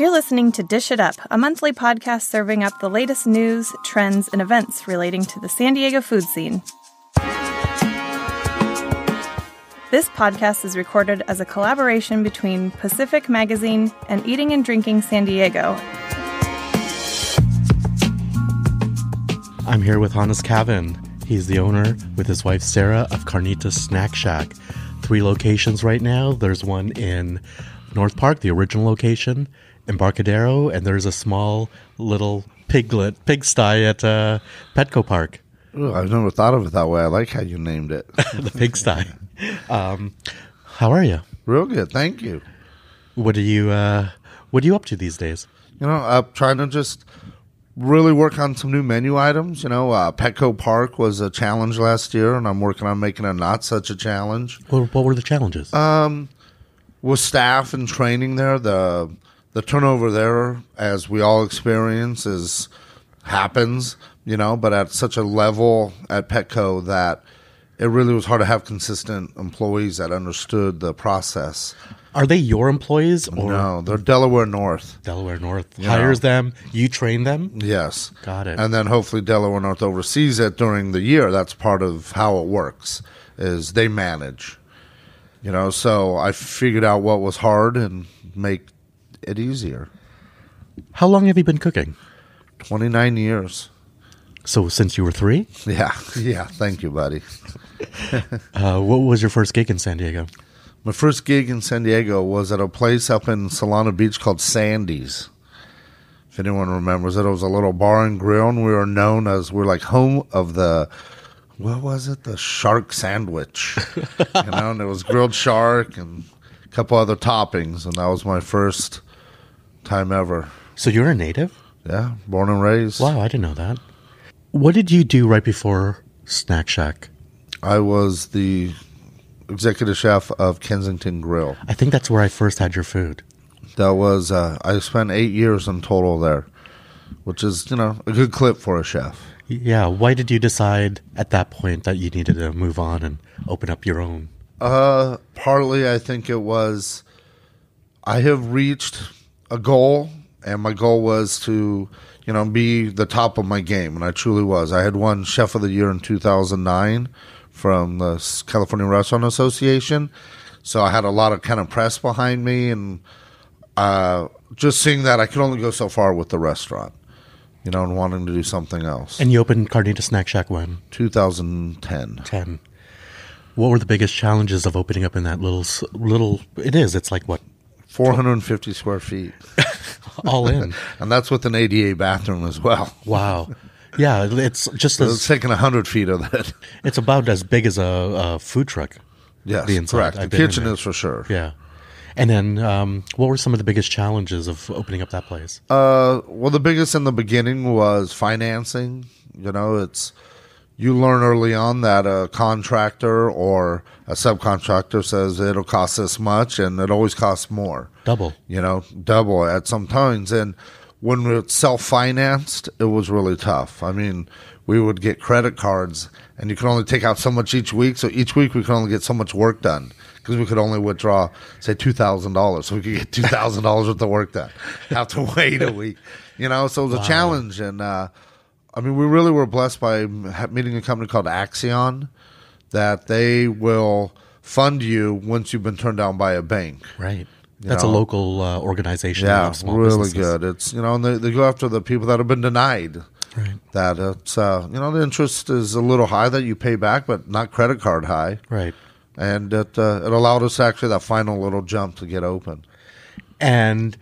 You're listening to Dish It Up, a monthly podcast serving up the latest news, trends, and events relating to the San Diego food scene. This podcast is recorded as a collaboration between Pacific Magazine and Eating and Drinking San Diego. I'm here with Hanis Cavin. He's the owner, with his wife Sarah, of Carnitas Snack Shack. 3 locations right now. There's one in North Park, the original location, Embarcadero, and there's a small little pigsty at Petco Park. Ooh, I've never thought of it that way. I like how you named it. The pigsty. How are you? Real good, thank you. What are you up to these days? I'm trying to just really work on some new menu items. Petco Park was a challenge last year, and I'm working on making it not such a challenge. What were the challenges? With staff and training there, the turnover there, as we all experience, happens, but at such a level at Petco that it really was hard to have consistent employees that understood the process. Are they your employees? Or? No, they're Delaware North. Delaware North hires them, you train them? Yes. Got it. And then hopefully Delaware North oversees it during the year. That's part of how it works, is they manage. So I figured out what was hard and make it easier. How long have you been cooking? 29 years. So since you were 3? Yeah. Thank you, buddy. What was your first gig in San Diego? My first gig in San Diego was at a place up in Solana Beach called Sandy's. If anyone remembers it, it was a little bar and grill, and we're like home of the, what was it? The shark sandwich. And it was grilled shark and a couple other toppings, and that was my first time ever. So you're a native? Yeah, born and raised. Wow, I didn't know that. What did you do right before Snack Shack? I was the executive chef of Kensington Grill. I think that's where I first had your food. That was, I spent 8 years in total there, which is, a good clip for a chef. Yeah, why did you decide at that point that you needed to move on and open up your own? Partly, I think it was, I have reached a goal, and my goal was to, be the top of my game, and I truly was. I had won Chef of the Year in 2009 from the California Restaurant Association, so I had a lot of kind of press behind me, and just seeing that I could only go so far with the restaurant, and wanting to do something else. And you opened Carnitas Snack Shack when? 2010. What were the biggest challenges of opening up in that little it's like what? 450 square feet. All in. And that's with an ADA bathroom as well. Wow. Yeah, it's just it's taking 100 feet of that. It's about as big as a food truck. Yes, the inside. correct. The kitchen is for sure. Yeah. And then what were some of the biggest challenges of opening up that place? Well, the biggest in the beginning was financing. You learn early on that a contractor or a subcontractor says it'll cost this much, and it always costs more. Double. Double at some times. And when it's self-financed, it was really tough. I mean, we would get credit cards, and you could only take out so much each week. So each week we could only get so much work done because we could only withdraw, say, $2,000. So we could get $2,000 worth of work done. Have to wait a week. So it was a challenge. And, we really were blessed by meeting a company called Axion, that they will fund you once you've been turned down by a bank. Right. That's a local organization. Yeah, of small really businesses. good. It's and they go after the people that have been denied. Right. That it's the interest is a little high that you pay back, but not credit card high. Right. And it allowed us actually that final little jump to get open. And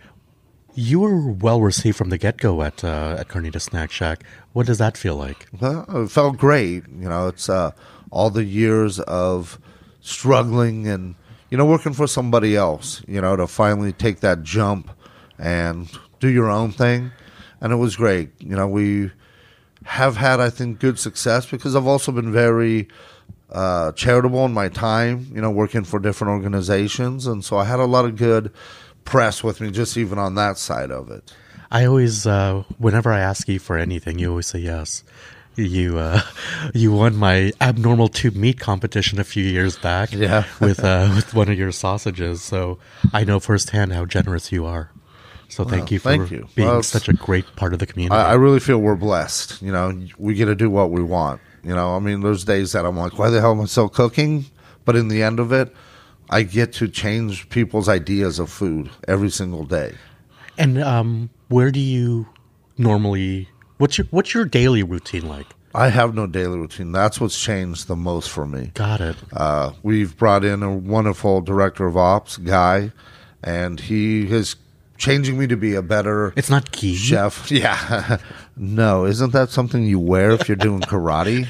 you were well received from the get-go at Carnitas Snack Shack. What does that feel like? Well, it felt great. It's all the years of struggling and, working for somebody else, to finally take that jump and do your own thing. And it was great. We have had, I think, good success because I've also been very charitable in my time, working for different organizations. And so I had a lot of good press with me, just even on that side of it. I always, whenever I ask you for anything, you always say yes. You won my abnormal tube meat competition a few years back with one of your sausages. So I know firsthand how generous you are. So thank you for being such a great part of the community. I really feel we're blessed. You know, we get to do what we want. You know, I mean, there's days that I'm like, why the hell am I still cooking? But in the end of it, I get to change people's ideas of food every single day. And where do you normally? What's your daily routine like? I have no daily routine. That's what's changed the most for me. Got it. We've brought in a wonderful director of ops, Guy, and he is changing me to be a better It's not key. chef. Yeah. No, isn't that something you wear if you're doing karate?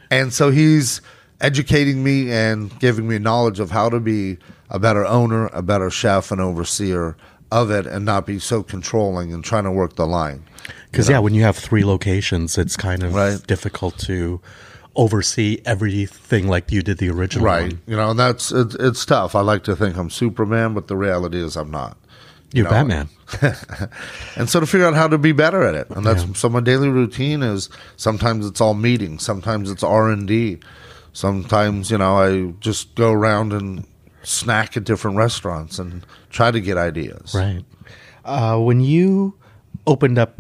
And so he's educating me and giving me knowledge of how to be a better owner, a better chef and overseer of it, and not be so controlling and trying to work the line. Because, when you have 3 locations, it's kind of difficult to oversee everything like you did the original one. You know, and it's tough. I like to think I'm Superman, but the reality is I'm not. You're Batman. And so to figure out how to be better at it. And so my daily routine is sometimes it's all meetings, sometimes it's R&D. Sometimes, I just go around and snack at different restaurants and try to get ideas. Right. When you opened up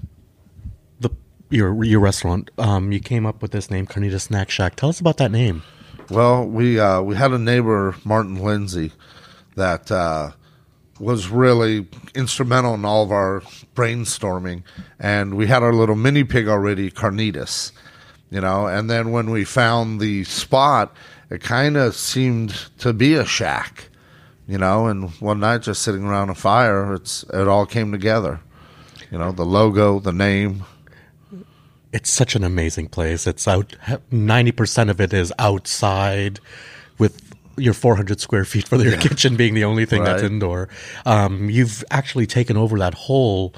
your restaurant, you came up with this name, Carnitas Snack Shack. Tell us about that name. Well, we had a neighbor, Martin Lindsay, that was really instrumental in all of our brainstorming. And we had our little mini pig already, Carnitas, and then when we found the spot, it kind of seemed to be a shack, and one night just sitting around a fire, it all came together. The logo, the name. It's such an amazing place. It's 90% of it is outside with your 400 square feet for your kitchen being the only thing that's indoor. You've actually taken over that whole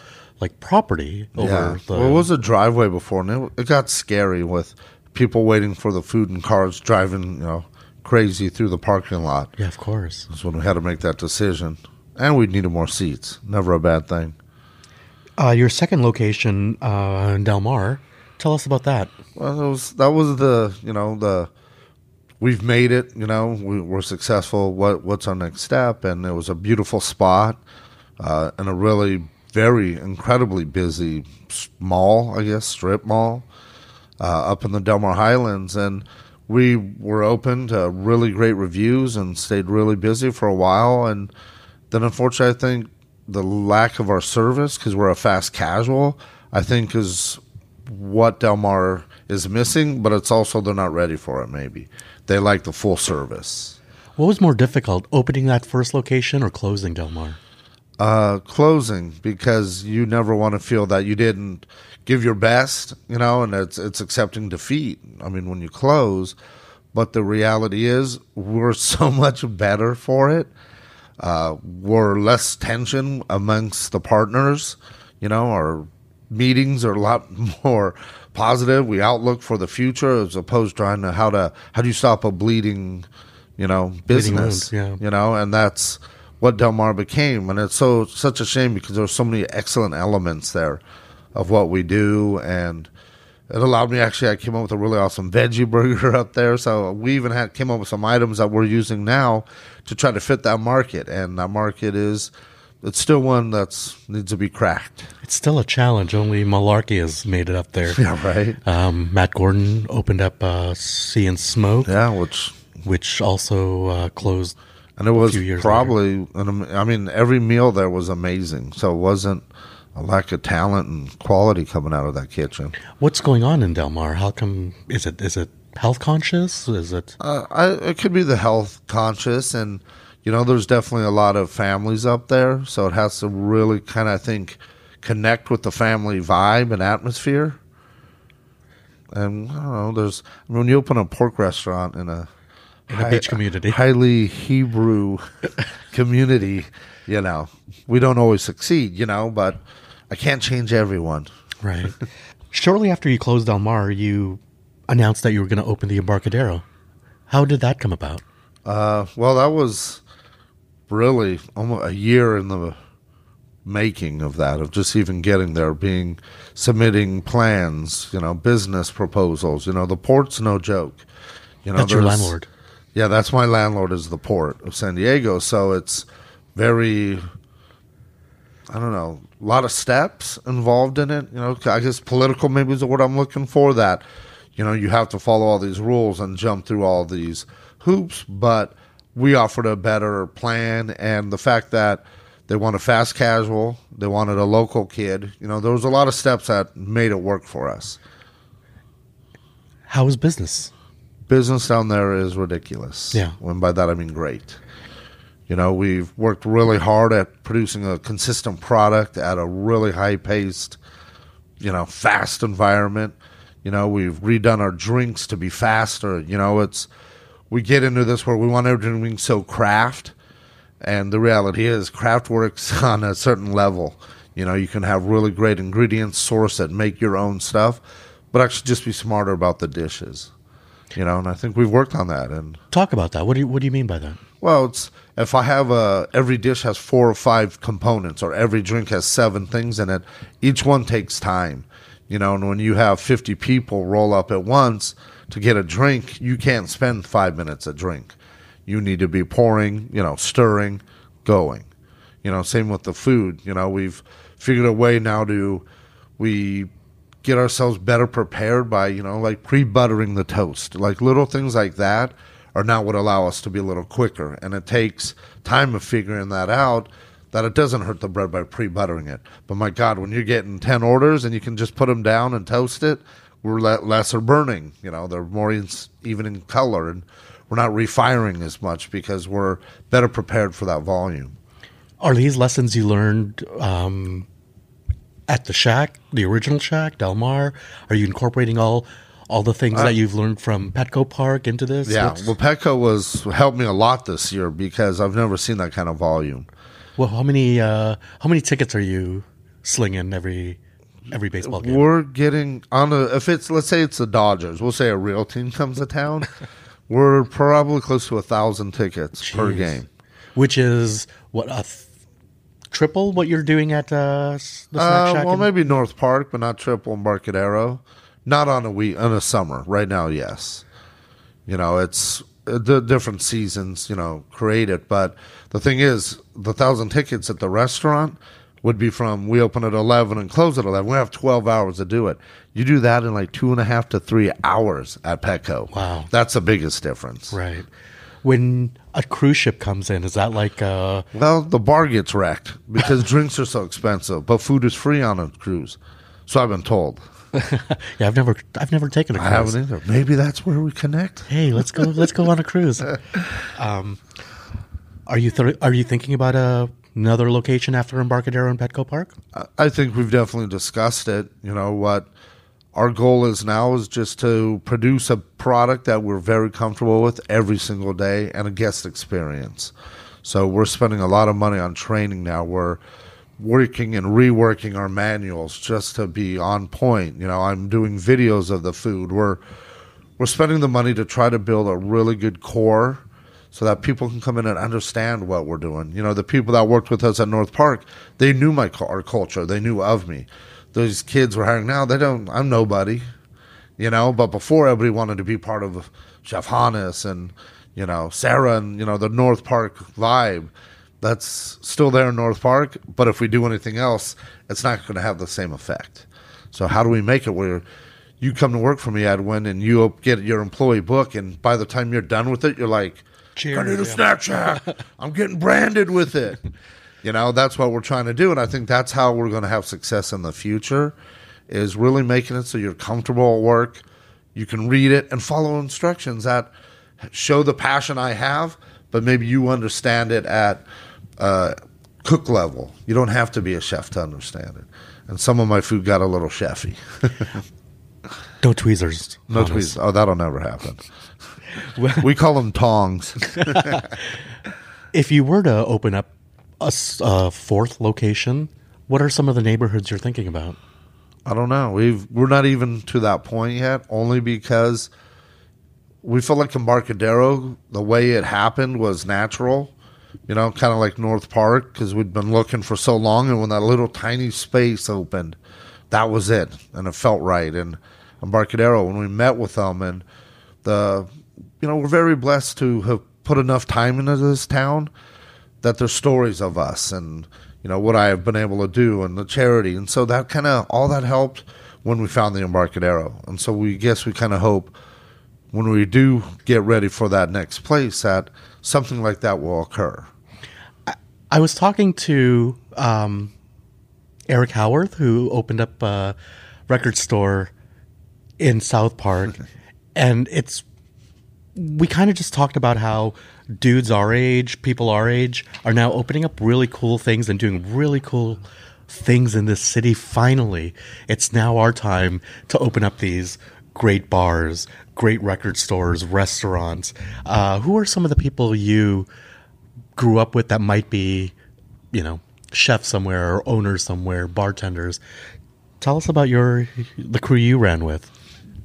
property over Well, it was a driveway before, and it got scary with people waiting for the food and cars driving, crazy through the parking lot. Yeah, of course. That's when we had to make that decision. And we needed more seats. Never a bad thing. Your second location in Del Mar, tell us about that. Well, that was the we've made it, we're successful. What's our next step? And it was a beautiful spot and a really very incredibly busy mall, I guess, strip mall up in the Del Mar Highlands. And we were open to really great reviews and stayed really busy for a while. And then unfortunately, I think the lack of our service, because we're a fast casual, I think is what Del Mar is missing, but it's also they're not ready for it maybe. They like the full service. What was more difficult, opening that first location or closing Del Mar? Closing, because you never want to feel that you didn't give your best, and it's accepting defeat. I mean, when you close, but the reality is we're so much better for it. We're less tension amongst the partners. Our meetings are a lot more positive. We outlook for the future as opposed to trying to how do you stop a bleeding, business, and that's what Del Mar became. And it's such a shame because there's so many excellent elements there of what we do. And it allowed me, I came up with a really awesome veggie burger up there. So we even came up with some items that we're using now to try to fit that market. And that market it's still one that needs to be cracked. It's still a challenge. Only Malarkey has made it up there. Yeah, right. Matt Gordon opened up Sea and Smoke. Yeah, which also closed. And it was probably, every meal there was amazing. So it wasn't a lack of talent and quality coming out of that kitchen. What's going on in Del Mar? How come? Is it health conscious? Is it? It could be the health conscious, and there's definitely a lot of families up there. So it has to really kind of, I think, connect with the family vibe and atmosphere. And I don't know. When you open a pork restaurant in a beach community, highly Hebrew community, we don't always succeed, but I can't change everyone. Right. Shortly after you closed Del Mar, you announced that you were going to open the Embarcadero. How did that come about? Well, that was really almost a year in the making of that, of just even getting there, submitting plans, business proposals. The port's no joke. That's your landlord. Yeah, that's my landlord, is the Port of San Diego. So it's very, I don't know, a lot of steps involved in it. I guess political maybe is the word I'm looking for, that, you have to follow all these rules and jump through all these hoops. But we offered a better plan, and the fact that they want a fast casual, they wanted a local kid, there was a lot of steps that made it work for us. How is business? Business down there is ridiculous. Yeah. And by that I mean great. We've worked really hard at producing a consistent product at a really high-paced, fast environment. We've redone our drinks to be faster. We get into this where we want everything being so craft, and the reality is craft works on a certain level. You can have really great ingredients, source it, make your own stuff, but actually just be smarter about the dishes. And I think we've worked on that. And talk about that. What do you mean by that? Well, it's if I have every dish has 4 or 5 components, or every drink has 7 things in it, each one takes time. And when you have 50 people roll up at once to get a drink, you can't spend 5 minutes a drink. You need to be pouring, stirring, going. Same with the food. We've figured a way now we get ourselves better prepared by, like pre-buttering the toast. Like little things like that are now what allow us to be a little quicker. And it takes time of figuring that out, that it doesn't hurt the bread by pre-buttering it. But my God, when you're getting 10 orders and you can just put them down and toast it, we're lesser burning. They're more even in color, and we're not refiring as much because we're better prepared for that volume. Are these lessons you learned at the Shack, the original Shack, Del Mar? Are you incorporating all the things that you've learned from Petco Park into this? Yeah, well, Petco helped me a lot this year because I've never seen that kind of volume. Well, how many tickets are you slinging every baseball game? We're getting let's say it's the Dodgers, we'll say a real team comes to town, we're probably close to 1,000 tickets per game. Which is what, triple what you're doing at the Snack Shack? Well, maybe North Park, but not triple Embarcadero. Not on a summer. Right now, yes. It's the different seasons, create it. But the thing is, the 1,000 tickets at the restaurant would be from, we open at 11 and close at 11. We have 12 hours to do it. You do that in like 2.5 to 3 hours at Petco. Wow. That's the biggest difference. Right. When a cruise ship comes in, is that like Well, the bar gets wrecked because drinks are so expensive, but food is free on a cruise. So I've been told. Yeah, I've never taken a cruise. I haven't either. Maybe that's where we connect. Hey, let's go on a cruise. Are you thinking about another location after Embarcadero and Petco Park? I think we've definitely discussed it. What our goal is now is just to produce a product that we're very comfortable with every single day and a guest experience. So we're spending a lot of money on training now. We're working and reworking our manuals just to be on point. I'm doing videos of the food. We're spending the money to try to build a really good core so that people can come in and understand what we're doing. The people that worked with us at North Park, they knew our culture. They knew of me. Those kids we're hiring now, I'm nobody, but before everybody wanted to be part of Chef Hanis and, Sarah and, the North Park vibe. That's still there in North Park, but if we do anything else, it's not going to have the same effect. So how do we make it where you come to work for me, Edwin, and you get your employee book, and by the time you're done with it, you're like, Carnitas Snack Shack, I'm getting branded with it. That's what we're trying to do, and I think that's how we're going to have success in the future, is really making it so you're comfortable at work, you can read it, and follow instructions that show the passion I have, but maybe you understand it at cook level. You don't have to be a chef to understand it. And some of my food got a little chefy. No tweezers. No tweezers. Oh, that'll never happen. We call them tongs. If you were to open up a fourth location, what are some of the neighborhoods you're thinking about? I don't know. We're not even to that point yet, only because we feel like Embarcadero, the way it happened was natural. kind of like North Park, because we'd been looking for so long, and when that little tiny space opened, that was it, and it felt right. And Embarcadero, when we met with them, and we're very blessed to have put enough time into this town that there's stories of us and, what I have been able to do and the charity. And so that all that helped when we found the Embarcadero. And so we kind of hope when we do get ready for that next place that something like that will occur. I was talking to Eric Howarth, who opened up a record store in South Park, and we kind of just talked about how dudes our age, people our age, are now opening up really cool things and doing really cool things in this city. Finally, it's now our time to open up these great bars, great record stores, restaurants. Who are some of the people you grew up with that might be, chefs somewhere or owners somewhere, bartenders? Tell us about the crew you ran with.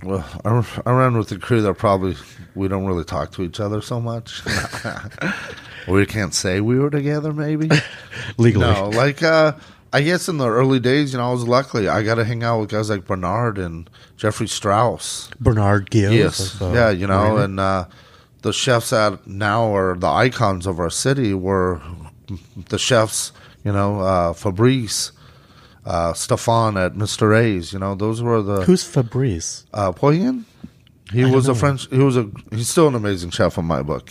Well, I ran with the crew that we don't really talk to each other so much. We can't say we were together, maybe. Legally. No, I guess in the early days, I was lucky. I got to hang out with guys like Bernard and Jeffrey Strauss. Bernard Gill. Yes. And the chefs that now are the icons of our city were the chefs, Fabrice, Stefan at Mr. A's, those were the... Who's Fabrice? Poyen? He's still an amazing chef in my book.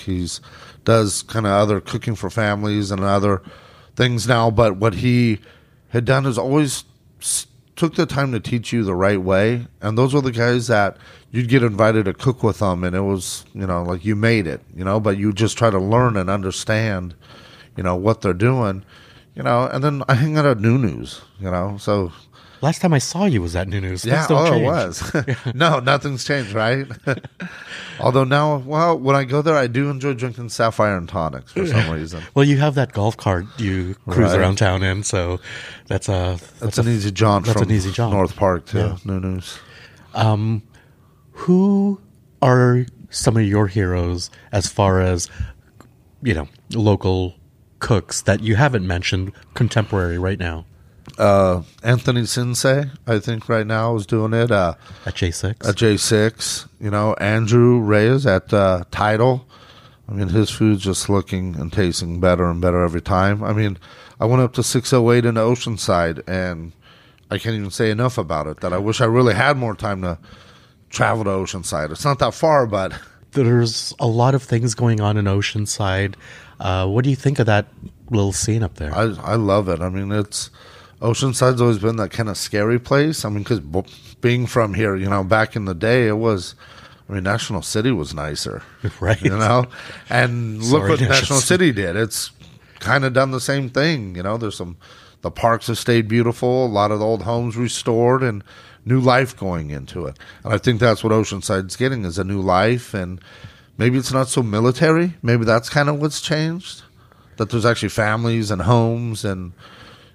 Does kind of other cooking for families and other things now, but what he had done is always took the time to teach you the right way, and those were the guys that you'd get invited to cook with them, and it was, like you made it, but you just try to learn and understand, what they're doing. And then I hang out at New News, so... Last time I saw you was at New News. Yeah, it was. No, nothing's changed, right? Although now, when I go there, I do enjoy drinking Sapphire and tonics for some reason. Well, you have that golf cart you cruise around town in, so that's an easy jaunt from North Park to New News. Who are some of your heroes as far as, local cooks that you haven't mentioned contemporary right now? Anthony Sensei, I think right now is doing it at J6. At J6, Andrew Reyes at Tidal. I mean, his food's just looking and tasting better and better every time. I mean, I went up to 608 in Oceanside, and I can't even say enough about it. That I wish I really had more time to travel to Oceanside. It's not that far, but there's a lot of things going on in Oceanside. What do you think of that little scene up there? I love it. I mean, Oceanside's always been that kind of scary place. I mean, because being from here, back in the day, National City was nicer. Right. And look what National City did. It's kind of done the same thing. The parks have stayed beautiful, a lot of the old homes restored, and new life going into it. And I think that's what Oceanside's getting, is a new life. And maybe it's not so military. Maybe that's kind of what's changed, that there's actually families and homes, and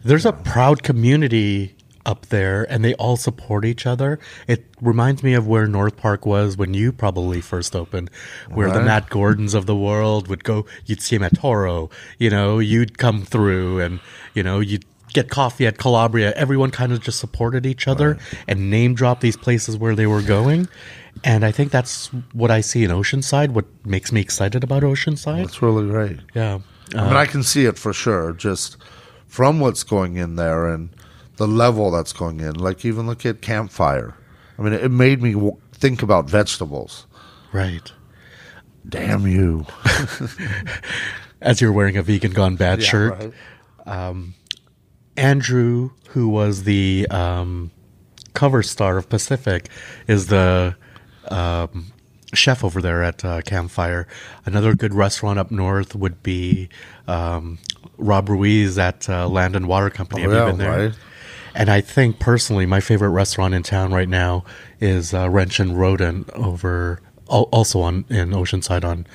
there's a proud community up there, and they all support each other. It reminds me of where North Park was when you probably first opened, where the Matt Gordons of the world would go. You'd see him at Toro, you'd come through, and you'd get coffee at Calabria. Everyone kind of just supported each other and name dropped these places where they were going. And I think that's what I see in Oceanside, what makes me excited about Oceanside. That's really great. Yeah. I can see it for sure, just from what's going in there and the level that's going in. Like, even look at Campfire. I mean, it made me think about vegetables. Right. Damn you. As you're wearing a Vegan Gone Bad shirt. Right. Andrew, who was the cover star of Pacific, is the chef over there at Campfire. Another good restaurant up north would be Rob Ruiz at Land and Water Company. Have you been there? Right. And I think personally, my favorite restaurant in town right now is Wrench and Rodent also in Oceanside on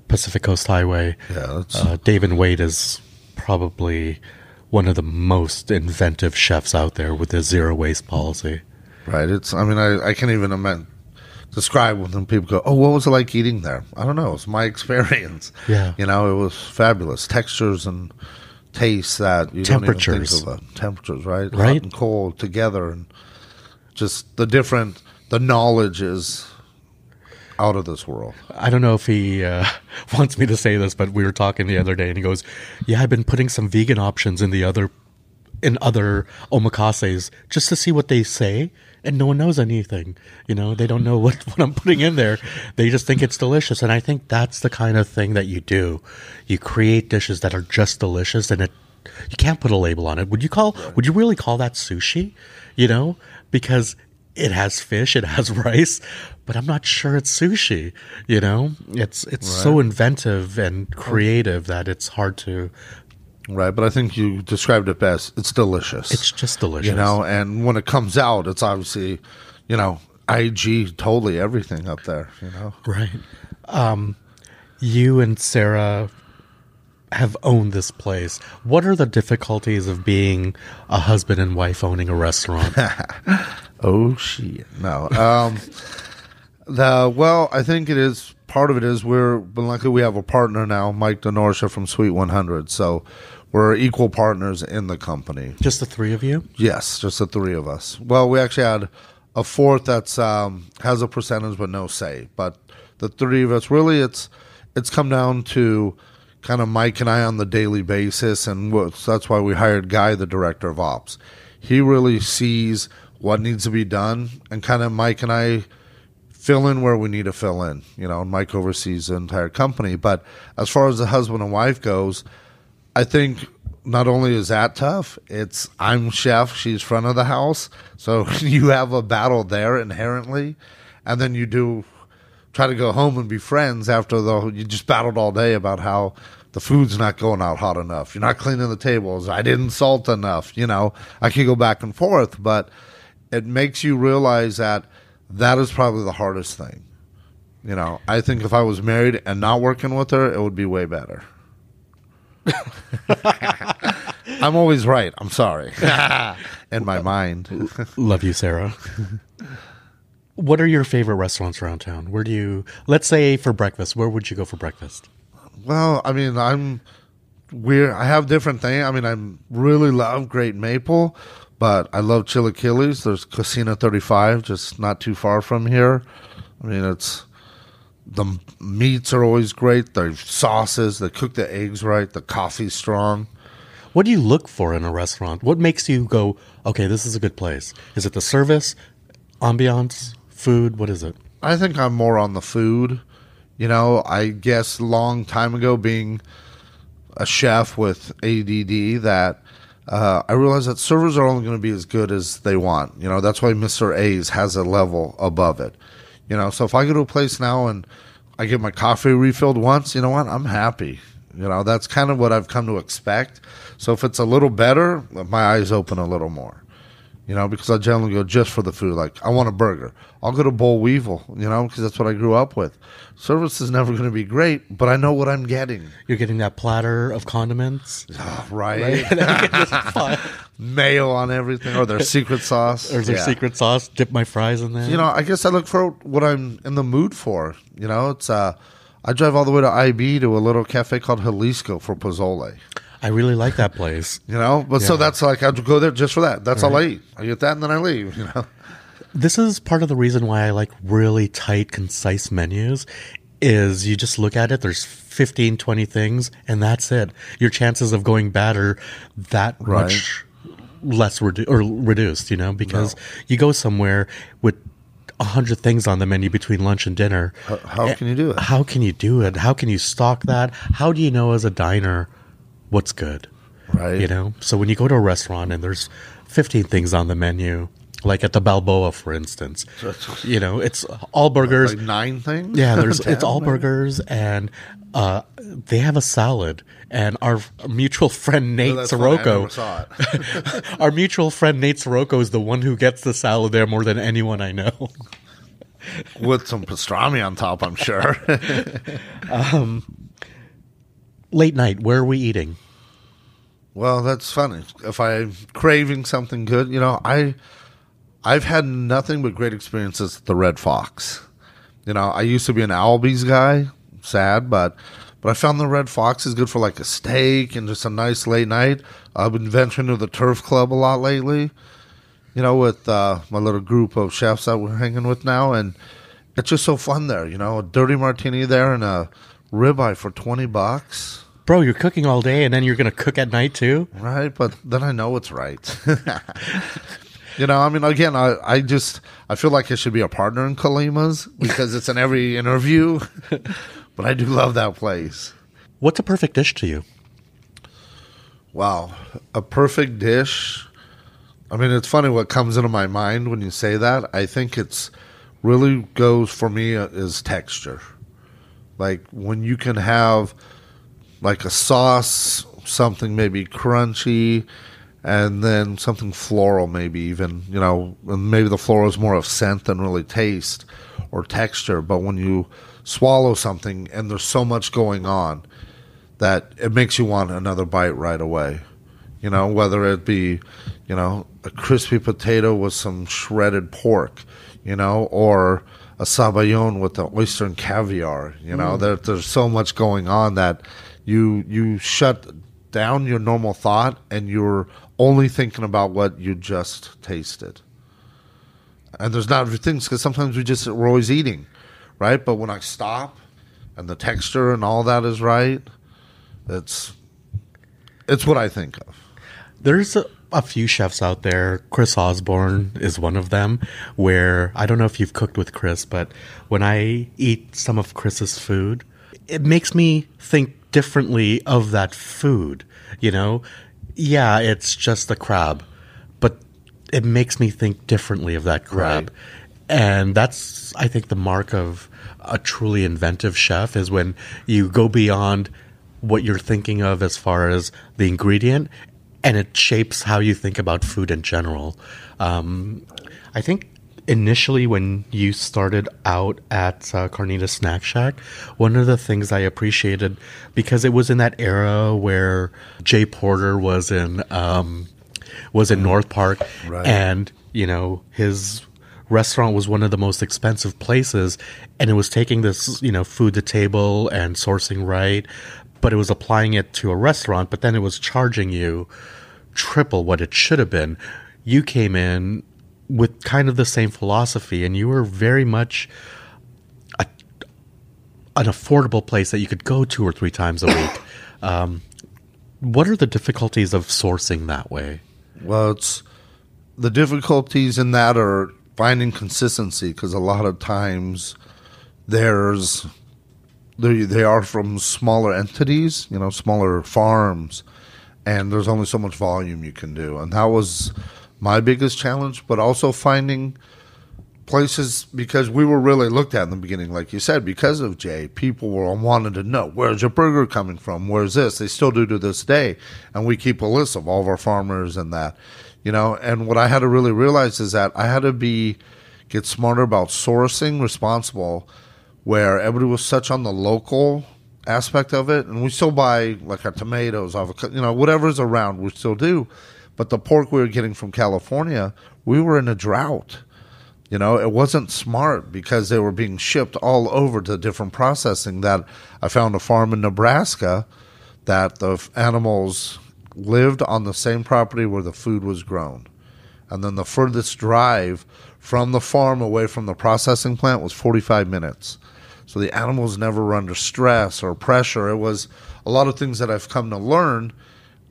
Pacific Coast Highway. Yeah, Dave and Wade is probably one of the most inventive chefs out there with his zero waste policy. Right. I can't even imagine. describe when people go, "Oh, what was it like eating there?" I don't know. It's my experience. Yeah. You know, it was fabulous. Textures and tastes that you don't even think of. Temperatures, right? Hot and cold together, and just the knowledge is out of this world. I don't know if he wants me to say this, but we were talking the other day, and he goes, "Yeah, I've been putting some vegan options in other omakases just to see what they say, and no one knows anything. You know, they don't know what I'm putting in there. They just think it's delicious." And I think that's the kind of thing that you do. You create dishes that are just delicious, and you can't put a label on it. Would you really call that sushi? You know, because it has fish, it has rice, but I'm not sure it's sushi. You know, it's so inventive and creative that it's hard to. Right, but I think you described it best. It's delicious. It's just delicious. You know, and when it comes out, it's obviously, you know, IG totally everything up there, you know. Right. You and Sarah have owned this place. What are the difficulties of being a husband and wife owning a restaurant? Oh, shit. No. I think it is. Part of it is but luckily we have a partner now, Mike Denorsha from Sweet 100. So we're equal partners in the company. Just the three of you? Yes, just the three of us. Well, we actually had a fourth that's has a percentage but no say. But the three of us, really, it's come down to kind of Mike and I on the daily basis, and that's why we hired Guy, the director of ops. He really sees what needs to be done, and kind of Mike and I fill in where we need to fill in. You know, Mike oversees the entire company. But as far as the husband and wife goes, I think not only is that tough, I'm chef, she's front of the house. So you have a battle there inherently. And then you do try to go home and be friends after you just battled all day about how the food's not going out hot enough. You're not cleaning the tables. I didn't salt enough. You know, I could go back and forth, but it makes you realize that is probably the hardest thing. You know, I think if I was married and not working with her, it would be way better. I'm always right. I'm sorry. In my mind. Love you, Sarah. What are your favorite restaurants around town? Let's say for breakfast, where would you go for breakfast? Well, I mean, I'm weird. I have different things. I mean, I really love Great Maple, but I love Chilaquiles. There's Casino 35, just not too far from here. I mean, the meats are always great. The sauces, they cook the eggs right. The coffee's strong. What do you look for in a restaurant? What makes you go, okay, this is a good place? Is it the service, ambiance, food? What is it? I think I'm more on the food. You know, I guess long time ago being a chef with ADD that I realized that servers are only going to be as good as they want. You know, that's why Mr. A's has a level above it. You know, so if I go to a place now and I get my coffee refilled once, you know what? I'm happy. You know, that's kind of what I've come to expect. So if it's a little better, my eyes open a little more. You know, because I generally go just for the food. Like, I want a burger. I'll go to Boll Weevil, you know, because that's what I grew up with. Service is never going to be great, but I know what I'm getting. You're getting that platter of condiments. Oh, right. Mayo on everything, or their secret sauce. Or their secret sauce. Dip my fries in there. You know, I guess I look for what I'm in the mood for. You know, it's I drive all the way to IB to a little cafe called Jalisco for pozole. I really like that place. You know, but so that's like, I'd go there just for that. That's all I eat. I get that and then I leave, you know. This is part of the reason why I like really tight, concise menus is you just look at it, there's 15, 20 things, and that's it. Your chances of going bad are that much less reduced, you know, because you go somewhere with 100 things on the menu between lunch and dinner. How can you do it? How can you do it? How can you stock that? How do you know as a diner what's good? Right. You know, so when you go to a restaurant and there's 15 things on the menu, like at the Balboa, for instance, you know, it's all burgers. Like 9 things? Yeah, it's all burgers, and they have a salad. And our mutual friend Nate Sirocco, our mutual friend Nate Sirocco is the one who gets the salad there more than anyone I know. With some pastrami on top, I'm sure. Late night, where are we eating? Well, that's funny. If I'm craving something good, you know, I've had nothing but great experiences at the Red Fox. I used to be an Albies guy. Sad, but I found the Red Fox is good for like a steak and just a nice late night. I've been venturing to the Turf Club a lot lately, with my little group of chefs that we're hanging with now, and it's just so fun there. A dirty martini there and a ribeye for $20. Bro, you're cooking all day and then you're going to cook at night too? Right, but then I know it's right. Again, I feel like I should be a partner in Kalima's because it's in every interview. But I do love that place. What's a perfect dish to you? Wow. A perfect dish. It's funny what comes into my mind when you say that. I think it's really goes for me is texture. Like when you can have like a sauce, something maybe crunchy, and then something floral maybe even, and maybe the floral is more of scent than really taste or texture. But when you swallow something and there's so much going on that it makes you want another bite right away. Whether it be, a crispy potato with some shredded pork, or a sabayon with the oyster and caviar. There's so much going on that you shut down your normal thought and you're only thinking about what you just tasted. And there's not things because sometimes we're always eating. Right, but when I stop and the texture and all that is right, it's what I think of. There's a few chefs out there. Chris Osborne is one of them, where I don't know if you've cooked with Chris, but when I eat some of Chris's food, it makes me think differently of that food. Yeah, it's just a crab, but it makes me think differently of that crab. Right. And that's, I think, the mark of a truly inventive chef is when you go beyond what you're thinking of as far as the ingredient, and it shapes how you think about food in general. I think initially when you started out at Carnitas Snack Shack, one of the things I appreciated, because it was in that era where Jay Porter was in North Park, right. And, his restaurant was one of the most expensive places, and it was taking this, food to table and sourcing right, but it was applying it to a restaurant, but then it was charging you triple what it should have been. You came in with kind of the same philosophy, and you were very much an affordable place that you could go 2 or 3 times a week. What are the difficulties of sourcing that way? Well, the difficulties in that are finding consistency, because a lot of times they are from smaller entities, smaller farms, and there's only so much volume you can do. And that was my biggest challenge, but also finding places, because we were really looked at in the beginning, like you said, because of Jay. People were wanted to know, where's your burger coming from? Where's this? They still do to this day. And we keep a list of all of our farmers and that. And what I had to really realize is that I had to get smarter about sourcing responsible, where everybody was such on the local aspect of it. And we still buy like our tomatoes, avocado, whatever's around, we still do. But the pork we were getting from California, we were in a drought. It wasn't smart because they were being shipped all over to different processing. That I found a farm in Nebraska that the animals lived on the same property where the food was grown. And then the furthest drive from the farm away from the processing plant was 45 minutes. So the animals never were under stress or pressure. It was a lot of things that I've come to learn,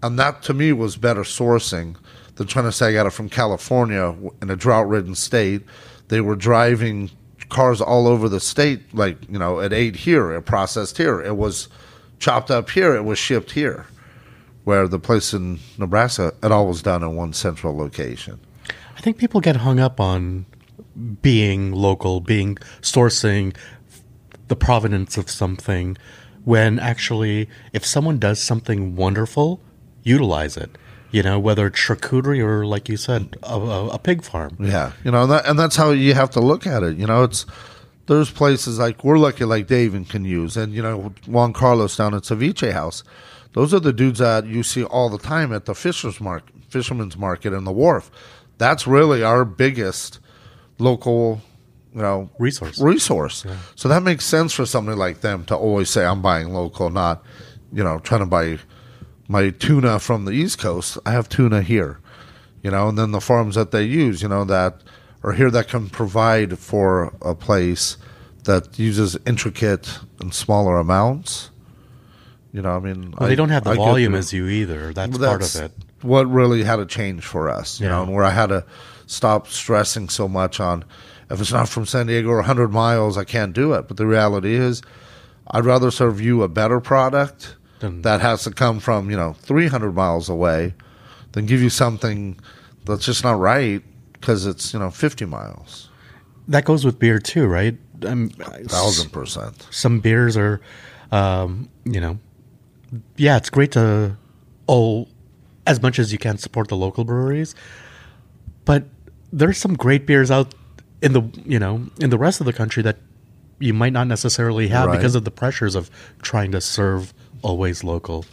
and that to me was better sourcing than trying to say I got it from California in a drought-ridden state. They were driving cars all over the state, it ate here, it processed here, it was chopped up here, it was shipped here. Where the place in Nebraska, it all was done in one central location. I think people get hung up on being local, sourcing the provenance of something, when actually, if someone does something wonderful, utilize it. Whether it's charcuterie or, like you said, a pig farm. Yeah, and that's how you have to look at it. There's places like we're lucky, like Dave can use, and Juan Carlos down at Ceviche House. Those are the dudes that you see all the time at the fisherman's market and the wharf. That's really our biggest local, resource. Yeah. So that makes sense for somebody like them to always say, I'm buying local, not, trying to buy my tuna from the East Coast. I have tuna here, and then the farms that they use, that are here that can provide for a place that uses intricate and smaller amounts. They don't have the volume as you either. That's part of it. What really had to change for us, and where I had to stop stressing so much on, if it's not from San Diego or 100 miles, I can't do it. But the reality is, I'd rather serve you a better product that has to come from, 300 miles away than give you something that's just not right because it's, 50 miles. That goes with beer too, right? 1,000%. Some beers are, it's great to, as much as you can, support the local breweries. But there's some great beers out in the rest of the country that you might not necessarily have because of the pressures of trying to serve always local.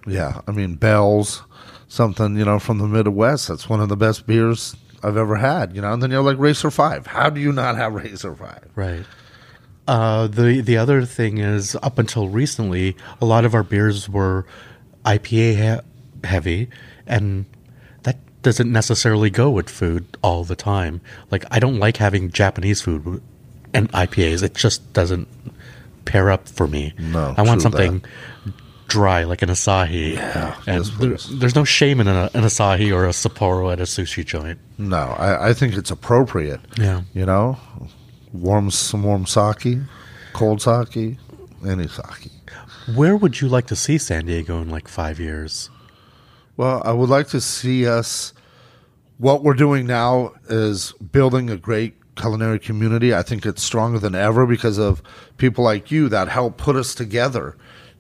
Yeah, Bell's, something, from the Midwest. That's one of the best beers I've ever had, and then you're like Racer 5. How do you not have Racer 5? Right. The other thing is, up until recently, a lot of our beers were IPA heavy, and that doesn't necessarily go with food all the time. Like, I don't like having Japanese food and IPAs. It just doesn't pair up for me. No, I want something dry, like an Asahi. Yeah, and there's no shame in an Asahi or a Sapporo at a sushi joint. No, I think it's appropriate. Yeah. Some warm sake, cold sake, any sake. Where would you like to see San Diego in like 5 years? Well, I would like to see us, what we're doing now is building a great culinary community. I think it's stronger than ever because of people like you that help put us together.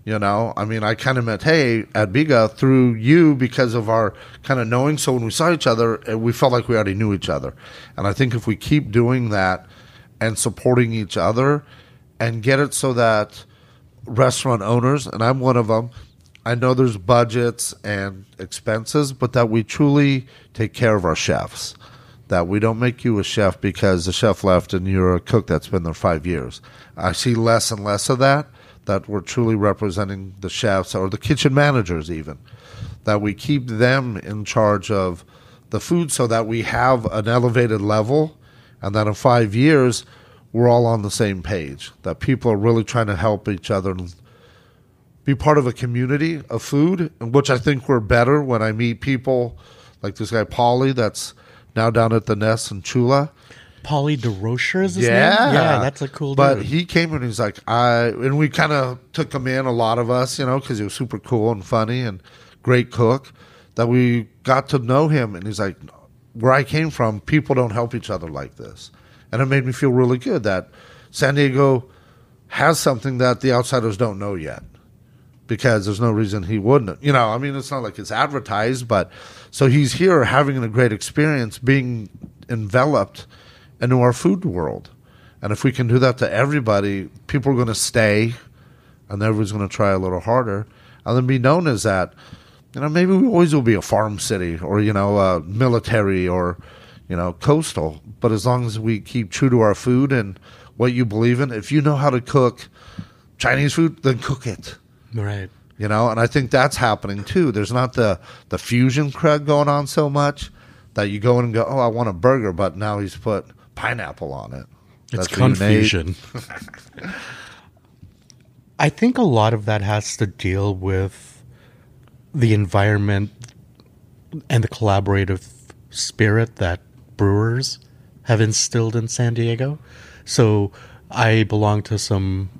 I kind of met, at Biga through you because of our kind of knowing. So when we saw each other, we felt like we already knew each other. And I think if we keep doing that and supporting each other and get it so that restaurant owners, and I'm one of them, I know there's budgets and expenses, but that we truly take care of our chefs. That we don't make you a chef because the chef left and you're a cook that's been there 5 years. I see less and less of that we're truly representing the chefs or the kitchen managers even. That we keep them in charge of the food so that we have an elevated level and that in 5 years we're all on the same page. That people are really trying to help each other and be part of a community of food, which I think we're better when I meet people like this guy, Paulie, that's now down at the Nest in Chula. Paulie DeRocher is his name? Yeah, that's a cool dude. But he came and he's like, and we kind of took him in, a lot of us, because he was super cool and funny and great cook, that we got to know him. And he's like, where I came from, people don't help each other like this. And it made me feel really good that San Diego has something that the outsiders don't know yet. Because there's no reason he wouldn't. It's not like it's advertised, but so he's here having a great experience, being enveloped into our food world. And if we can do that to everybody, people are going to stay, and everyone's going to try a little harder, and then be known as that. Maybe we always will be a farm city or, military or, coastal. But as long as we keep true to our food and what you believe in, if you know how to cook Chinese food, then cook it. Right. And I think that's happening too. There's not the fusion crud going on so much that you go in and go, I want a burger, but now he's put pineapple on it. It's confusion. I think a lot of that has to deal with the environment and the collaborative spirit that brewers have instilled in San Diego. So I belong to some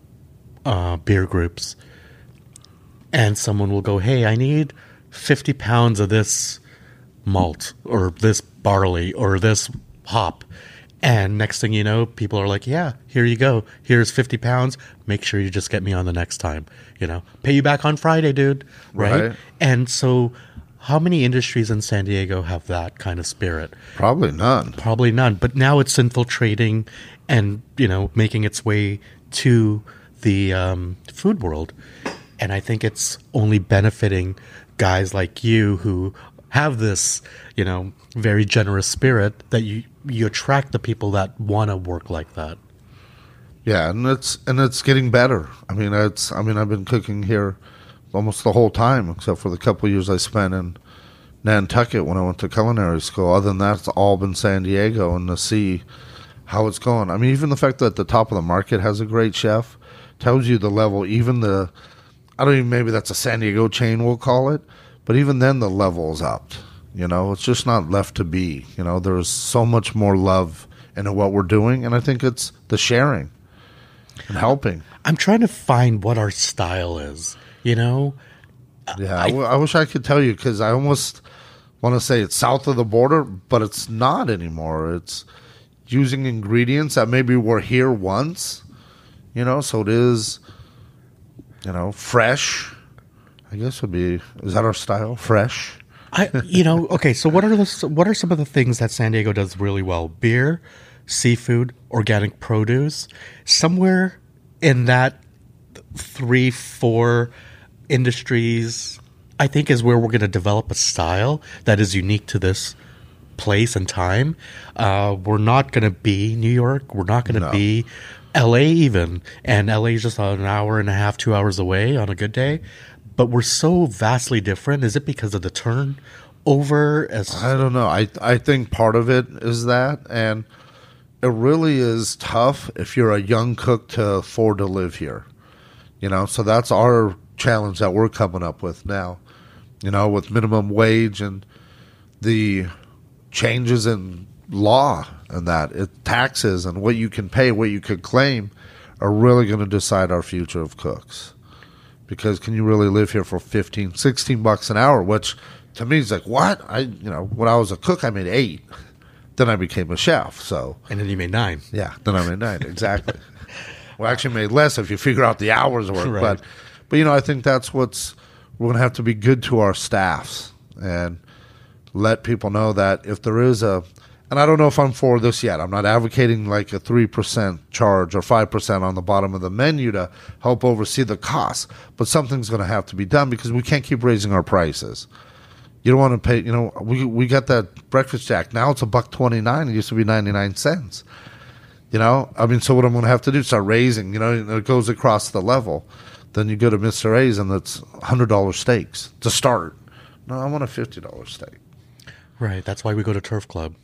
beer groups, and someone will go, hey, I need 50 pounds of this malt or this barley or this hop. And next thing you know, people are like, yeah, here you go. Here's 50 pounds. Make sure you just get me on the next time. Pay you back on Friday, dude. Right? And so how many industries in San Diego have that kind of spirit? Probably none. But now it's infiltrating and, making its way to the food world. And I think it's only benefiting guys like you who have this, very generous spirit that you attract the people that want to work like that. Yeah, and it's getting better. I mean, I've been cooking here almost the whole time, except for the couple of years I spent in Nantucket when I went to culinary school. Other than that, it's all been San Diego, and to see how it's going. I mean, even the fact that the top of the market has a great chef tells you the level. Even maybe that's a San Diego chain, we'll call it, but even then the level is up. It's just not left to be. There's so much more love into what we're doing, and I think it's the sharing and helping. I'm trying to find what our style is, Yeah, I wish I could tell you, because I almost want to say it's south of the border, but it's not anymore. It's using ingredients that maybe were here once, so it is, fresh. I guess is that our style? Fresh? Okay, so what are some of the things that San Diego does really well? Beer, seafood, organic produce. Somewhere in that 3-4 industries, I think, is where we're going to develop a style that is unique to this place and time. We're not going to be New York. We're not going to be LA even. And LA is just an hour and a half, 2 hours away on a good day. But we're so vastly different. Is it because of the turnover? I don't know. I think part of it is that. And it really is tough if you're a young cook to afford to live here. So that's our challenge that we're coming up with now. With minimum wage and the changes in law and taxes and what you can pay, what you could claim, are really going to decide our future of cooks. Because can you really live here for $15, $16 an hour? Which to me is like, what? When I was a cook, I made $8. Then I became a chef. And then you made $9. Yeah, then I made $9. Exactly. Well, actually made less if you figure out the hours work. Right. But I think that's we're going to have to be good to our staffs and let people know that if there is and I don't know if I'm for this yet. I'm not advocating like a 3% charge or 5% on the bottom of the menu to help oversee the costs. But something's going to have to be done, because we can't keep raising our prices. You don't want to pay, we got that breakfast jack. Now it's $1.29. It used to be 99 cents. So what I'm going to have to do is start raising, it goes across the level. Then you go to Mr. A's and it's $100 steaks to start. No, I want a $50 steak. Right. That's why we go to Turf Club.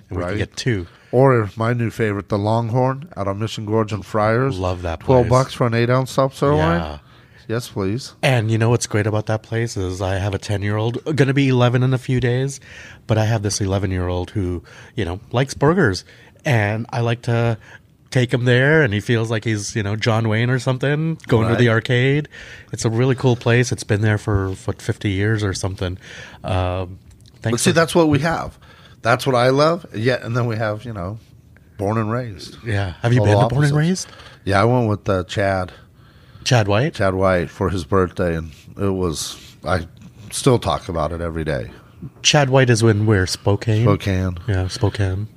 And we can get 2. Or my new favorite, the Longhorn out on Mission Gorge and Friars. Love that place. $12 for an 8-ounce top sirloin. Yeah. Yes, please. And what's great about that place is I have a 10-year-old, going to be 11 in a few days, but I have this 11-year-old who, likes burgers. And I like to take him there, and he feels like he's, John Wayne or something, going to the arcade. It's a really cool place. It's been there for, 50 years or something. But see, that's what we have. That's what I love. Yeah, and then we have, Born and Raised. Yeah. Have you been to Born and Raised? Yeah, I went with Chad. Chad White? Chad White for his birthday, and I still talk about it every day. Chad White is in where? Spokane? Spokane. Yeah, Spokane.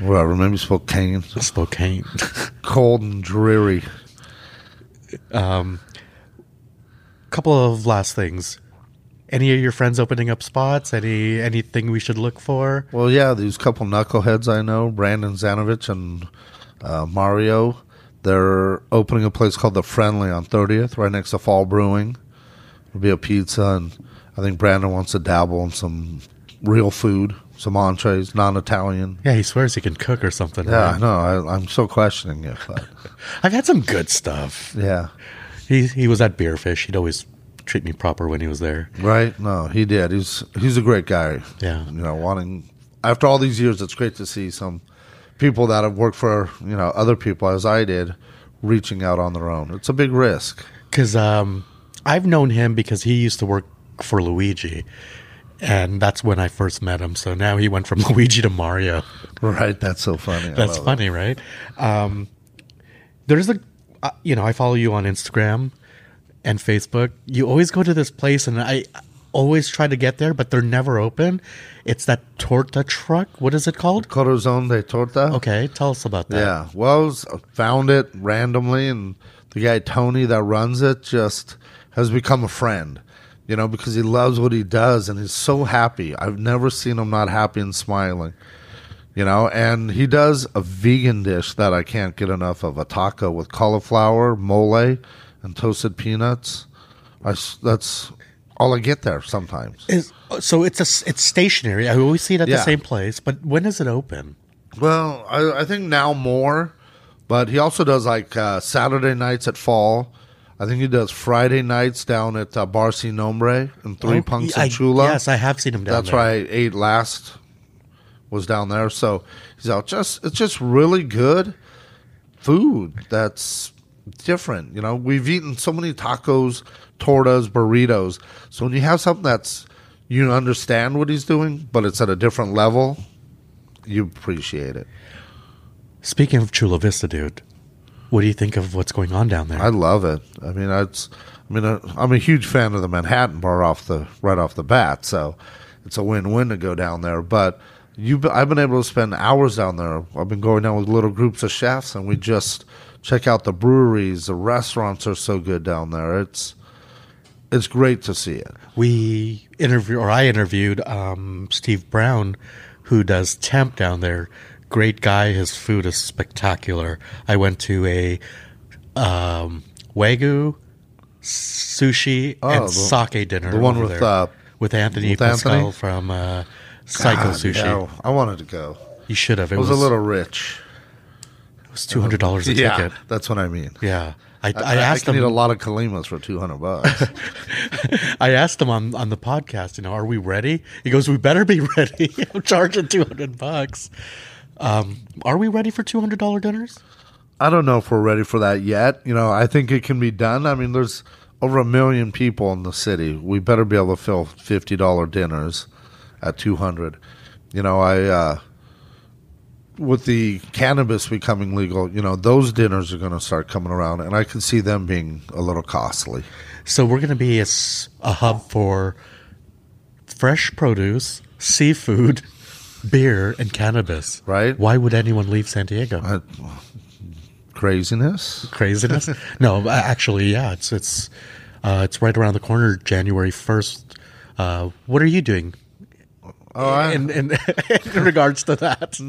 Whatever, maybe Spokane. Spokane. Cold and dreary. Couple of last things. Any of your friends opening up spots? Anything we should look for? Well, yeah, these couple knuckleheads I know, Brandon Zanovich and Mario, they're opening a place called The Friendly on 30th, right next to Fall Brewing. It'll be a pizza, and I think Brandon wants to dabble in some real food, some entrees, non-Italian. Yeah, he swears he can cook or something. Yeah, right? I know. I'm still questioning it. But I've had some good stuff. Yeah. He was at Beerfish. He'd always treat me proper when he was there. Right? No, he did. He's a great guy. Yeah. After all these years, it's great to see some people that have worked for, other people as I did, reaching out on their own. It's a big risk. Because I've known him because he used to work for Luigi. And that's when I first met him. So now he went from Luigi to Mario. Right. That's so funny. That's funny, right? There's I follow you on Instagram and Facebook. You always go to this place, and I always try to get there, but they're never open. It's that torta truck. What is it called? Corazon de Torta. Okay, tell us about that. Yeah, well, I found it randomly, and the guy Tony that runs it just has become a friend, because he loves what he does, and he's so happy. I've never seen him not happy and smiling. And he does a vegan dish that I can't get enough of, a taco with cauliflower, mole, and toasted peanuts. That's all I get there sometimes. So it's stationary. I always see it at the same place. But when does it open? Well, I think now more. But he also does like Saturday nights at Fall. I think he does Friday nights down at Bar Sin Nombre and Three Punks and Chula. Yes, I have seen him down there. That's where I ate last. Was down there, so he's out. It's just really good food that's different. We've eaten so many tacos, tortas, burritos. So when you have something that's you understand what he's doing, but it's at a different level, you appreciate it. Speaking of Chula Vista, dude, what do you think of what's going on down there? I love it. I'm a huge fan of the Manhattan Bar right off the bat, so it's a win-win to go down there, but. I've been able to spend hours down there. I've been going down with little groups of chefs, and we just check out the breweries. The restaurants are so good down there. It's great to see it. I interviewed Steve Brown, who does temp down there. Great guy. His food is spectacular. I went to a Wagyu, sushi, and sake dinner. The one with Anthony Pascal from Psycho Sushi. Yeah, I wanted to go. You should have. It was a little rich. It was $200 a ticket. That's what I mean. Yeah. I asked him. I need a lot of Kalimas for $200. I asked him on the podcast, are we ready? He goes, we better be ready. I'm charging $200. Are we ready for $200 dinners? I don't know if we're ready for that yet. I think it can be done. There's over 1 million people in the city. We better be able to fill $50 dinners at 200. With the cannabis becoming legal, those dinners are going to start coming around, and I can see them being a little costly. So we're going to be a hub for fresh produce, seafood, beer, and cannabis. Right? Why would anyone leave San Diego? Craziness? No, actually, yeah. It's right around the corner, January 1st. What are you doing? In regards to that?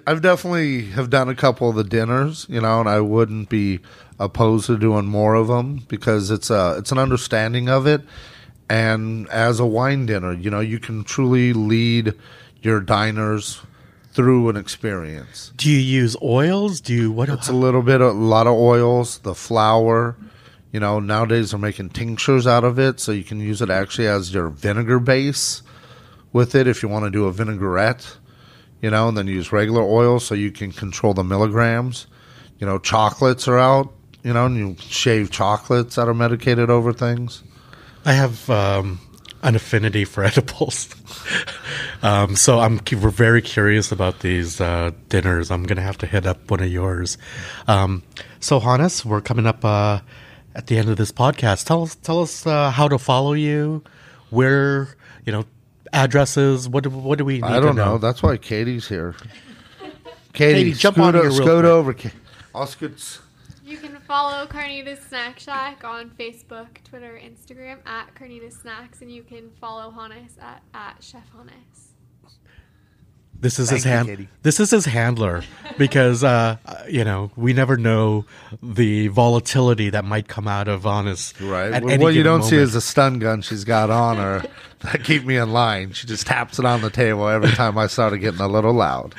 I've definitely have done a couple of the dinners, and I wouldn't be opposed to doing more of them because it's an understanding of it. And as a wine dinner, you can truly lead your diners through an experience. Do you use oils? It's a lot of oils, the flour. Nowadays they're making tinctures out of it, so you can use it actually as your vinegar base with it if you want to do a vinaigrette, and then use regular oil so you can control the milligrams. Chocolates are out, and you shave chocolates that are medicated over things. I have an affinity for edibles. So we're very curious about these dinners. I'm going to have to hit up one of yours. So Hanis, we're coming up at the end of this podcast. Tell us how to follow you, where, addresses. What do we need to know? I don't know. That's why Katie's here. Katie, jump on here real quick. Over. I'll scoot. You can follow Carnitas Snack Shack on Facebook, Twitter, Instagram at Carnitas Snacks, and you can follow Hanis at Chef Hanis. This is his handler because we never know the volatility that might come out of Hanis. Right. What you don't see is the stun gun she's got on her that keep me in line. She just taps it on the table every time I started getting a little loud.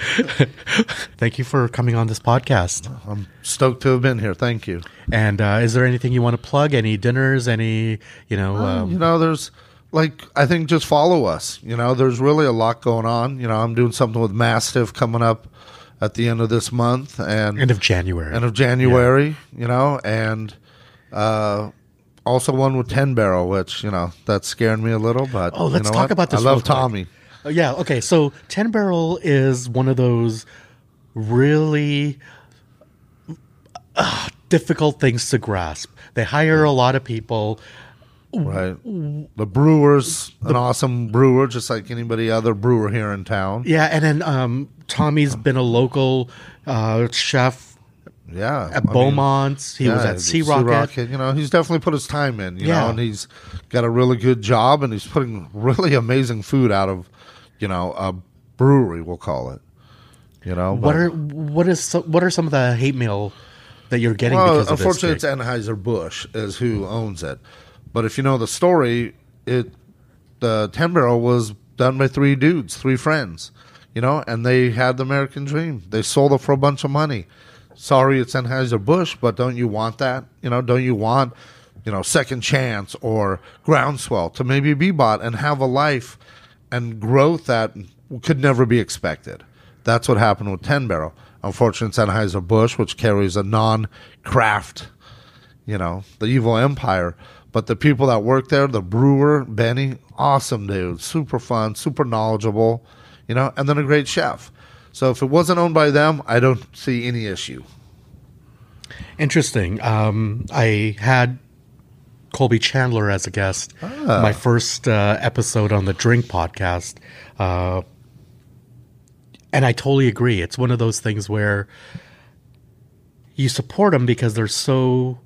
Thank you for coming on this podcast. I'm stoked to have been here. Thank you. And is there anything you want to plug? Any dinners? Any there's. I think just follow us. There's really a lot going on. I'm doing something with Mastiff coming up at the end of this month. And End of January. Yeah. And also one with 10 Barrel, which, that scared me a little. But let's talk about this. I love Tommy. Yeah, okay. So 10 Barrel is one of those really difficult things to grasp. They hire a lot of people. Right. The brewer's an awesome brewer, just like anybody other brewer here in town. Yeah, and then Tommy's been a local chef at Beaumont's. He was at Sea Rocket. He's definitely put his time in, know, and he's got a really good job, and he's putting really amazing food out of, a brewery, we'll call it. You know, what are some of the hate mail that you're getting because of this? Unfortunately, it's Anheuser-Busch is who owns it. But if you know the story, the 10 barrel was done by three friends, you know, and they had the American dream. They sold it for a bunch of money. Sorry, it's Anheuser-Busch, but don't you want that? You know, don't you want, you know, Second Chance or Groundswell to maybe be bought and have a life and growth that could never be expected? That's what happened with 10 barrel. Unfortunately, it's Anheuser-Busch, which carries a non-craft, you know, the evil empire. But the people that work there, the brewer, Benny, awesome dude, super fun, super knowledgeable, you know, and then a great chef. So if it wasn't owned by them, I don't see any issue. Interesting. I had Colby Chandler as a guest, my first episode on the Drink podcast. And I totally agree. It's one of those things where you support them because they're so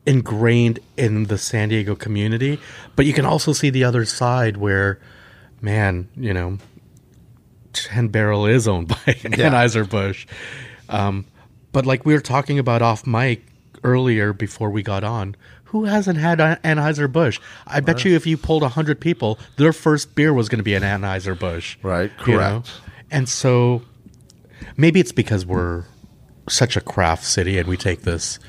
ingrained in the San Diego community, but you can also see the other side where, man, you know, 10 Barrel is owned by Anheuser-Busch. But like we were talking about off mic earlier before we got on, who hasn't had Anheuser-Busch? I bet you if you pulled 100 people, their first beer was going to be an Anheuser-Busch. Right, correct. You know? And so maybe it's because we're such a craft city and we take this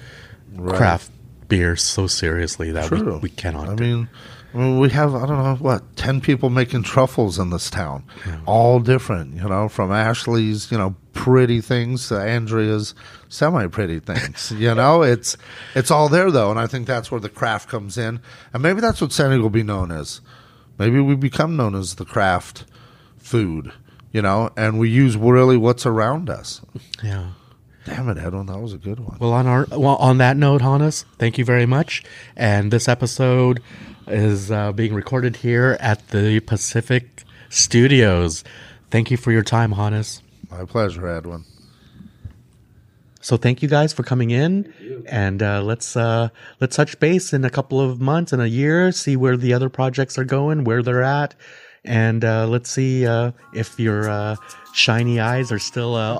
craft beer so seriously that we cannot. I mean, we have, I don't know, 10 people making truffles in this town. Yeah. All different, you know, from Ashley's, you know, pretty things to Andrea's semi-pretty things. You know, it's all there, though, and I think that's where the craft comes in. And maybe that's what San Diego will be known as. Maybe we become known as the craft food. You know, and we use really what's around us. Yeah. Damn it, Edwin, that was a good one. Well, on that note, Hanis, thank you very much. And this episode is being recorded here at the Pacific Studios. Thank you for your time, Hanis. My pleasure, Edwin. So thank you guys for coming in, and let's touch base in a couple of months, in a year, see where the other projects are going, where they're at. And let's see if your shiny eyes are still... or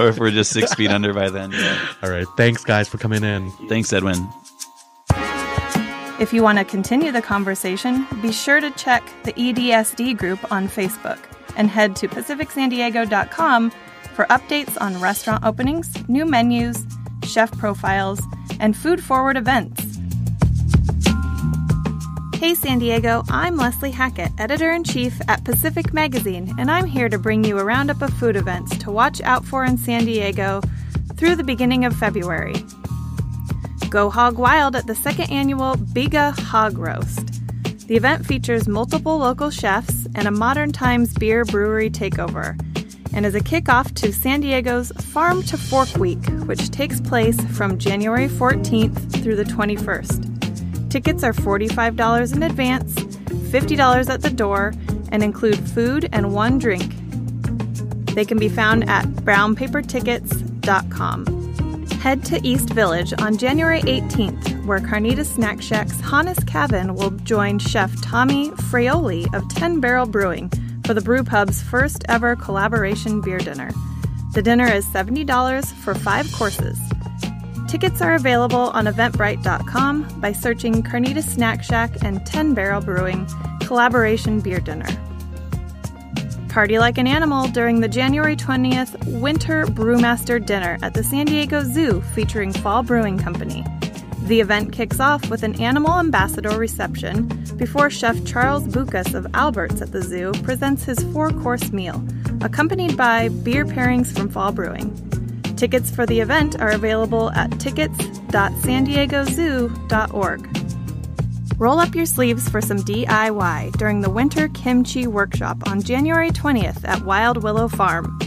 if we're just 6 feet under by then. Yeah. All right. Thanks, guys, for coming in. Thanks, Edwin. If you want to continue the conversation, be sure to check the EDSD group on Facebook and head to pacificsandiego.com for updates on restaurant openings, new menus, chef profiles, and food-forward events. Hey San Diego, I'm Leslie Hackett, Editor-in-Chief at Pacific Magazine, and I'm here to bring you a roundup of food events to watch out for in San Diego through the beginning of February. Go hog wild at the second annual Biga Hog Roast. The event features multiple local chefs and a Modern Times beer brewery takeover, and is a kickoff to San Diego's Farm to Fork Week, which takes place from January 14th through the 21st. Tickets are $45 in advance, $50 at the door, and include food and one drink. They can be found at brownpapertickets.com. Head to East Village on January 18th, where Carnitas Snack Shack's Hanis Cavin will join Chef Tommy Fraioli of 10 Barrel Brewing for the Brew Pub's first ever collaboration beer dinner. The dinner is $70 for 5 courses. Tickets are available on eventbrite.com by searching Carnitas Snack Shack and 10 Barrel Brewing Collaboration Beer Dinner. Party like an animal during the January 20th Winter Brewmaster Dinner at the San Diego Zoo featuring Fall Brewing Company. The event kicks off with an animal ambassador reception before Chef Charles Bucas of Albert's at the Zoo presents his 4-course meal, accompanied by beer pairings from Fall Brewing. Tickets for the event are available at tickets.sandiegozoo.org. Roll up your sleeves for some DIY during the Winter Kimchi Workshop on January 20th at Wild Willow Farm.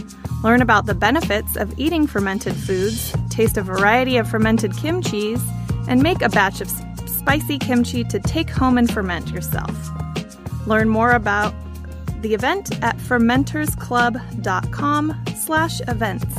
Learn about the benefits of eating fermented foods, taste a variety of fermented kimchis, and make a batch of spicy kimchi to take home and ferment yourself. Learn more about the event at fermentersclub.com/events.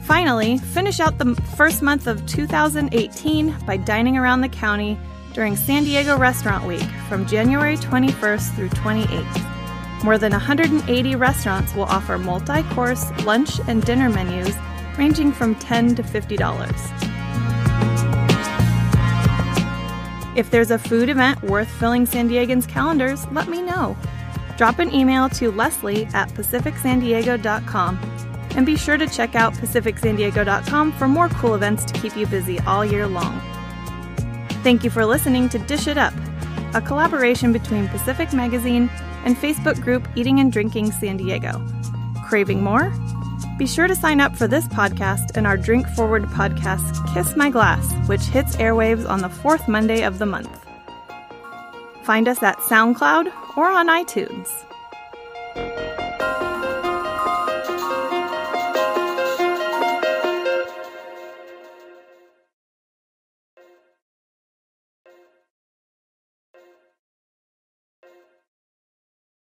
Finally, finish out the first month of 2018 by dining around the county during San Diego Restaurant Week from January 21st through 28th. More than 180 restaurants will offer multi-course lunch and dinner menus ranging from $10 to $50. If there's a food event worth filling San Diegans' calendars, let me know. Drop an email to leslie@pacificsandiego.com and be sure to check out pacificsandiego.com for more cool events to keep you busy all year long. Thank you for listening to Dish It Up, a collaboration between Pacific Magazine and Facebook group Eating and Drinking San Diego. Craving more? Be sure to sign up for this podcast and our Drink Forward podcast, Kiss My Glass, which hits airwaves on the fourth Monday of the month. Find us at SoundCloud or on iTunes.